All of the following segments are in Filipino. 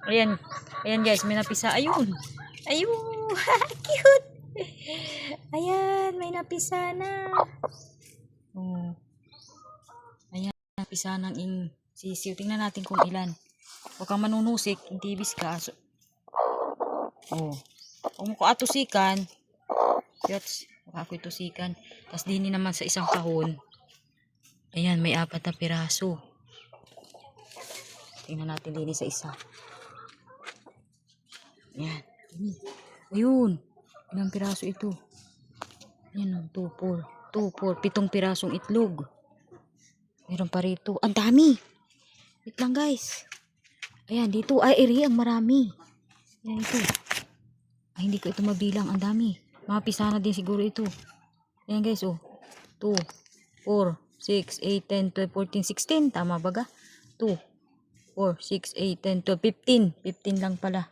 Ayan. Ayan guys, may napisa. Ayun. Ayun. Cute. Ayan, may napisa na. Oh. Ayan, napisa ng sisiw. Tingnan natin kung ilan. Huwag kang manunusik. Intibis ka. So, oh. Kung ko atusikan. Yots. Huwag ako itusikan. Tapos dini naman sa isang kahon. Ayan, may 4 na piraso. Tingnan natin dini sa isa. Ayan. Ayun. Ilang piraso ito? Ayan, 2, 4. 2, 4. 7 pirasong itlog. Meron pa rito. Ang dami. Wait lang guys. Ayan, dito. Ay, iri. Ang marami. Ayan ito. Ay, hindi ko ito mabilang. Ang dami. Mga pisa na din siguro ito. Ayan guys, oh. 2, 4, 6, 8, 10, 12, 14, 16. Tama ba ga? 2, 4, 6, 8, 10, 12, 15. 15 lang pala.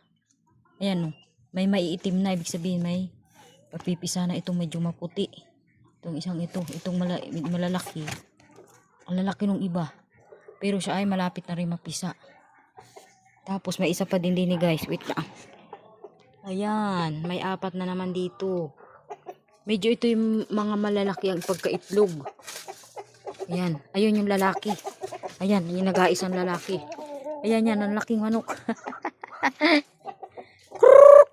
Ayan, oh. May maiitim na. Ibig sabihin may pagpipisa na itong medyo maputi. Itong isang ito. Itong malalaki. Ang lalaki nung iba. Pero siya ay malapit na rin mapisa. Tapos may isa pa din guys. Wait lang. Ayan. May 4 na naman dito. Medyo ito yung mga malalaki ang pagkaitlog. Ayan. Ayun yung lalaki. Ayan. Yung nag-aisang lalaki. Ayan yan. Ang laking manok.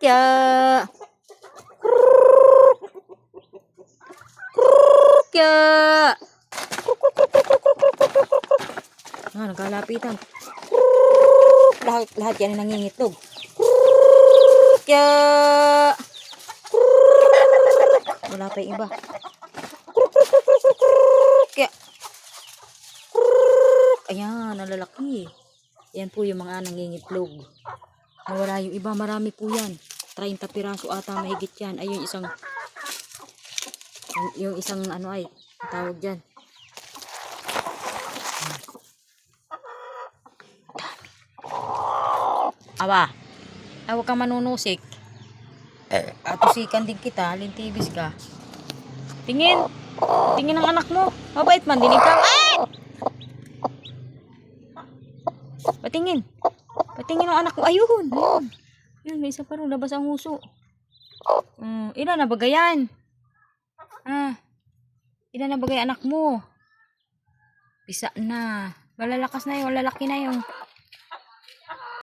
Kya. Kya. Ah, nagkalapitan. Lahat yan ang nangingitlog. Kya. Wala pa yung iba. Kya. Ayan, ang lalaki. Yan po yung mga nangingitlog. Nawala yung iba, marami po yan. 30 piraso ata mahigit yan. Ayun yung isang ano ay, tawag dyan. Aba, huwag kang manunusik. Atusikan din kita, lintibis ka. Tingin. Tingin ang anak mo. Mabait man, dinig ka. Ay! Patingin. Patingin ang anak mo. Ayun. Ayun. Ayun, may isa pa rin. Labas ang huso. Ilan na bagayan? Ilan na bagay anak mo? Pisa na. Malalakas na yun. Lalaki na yun.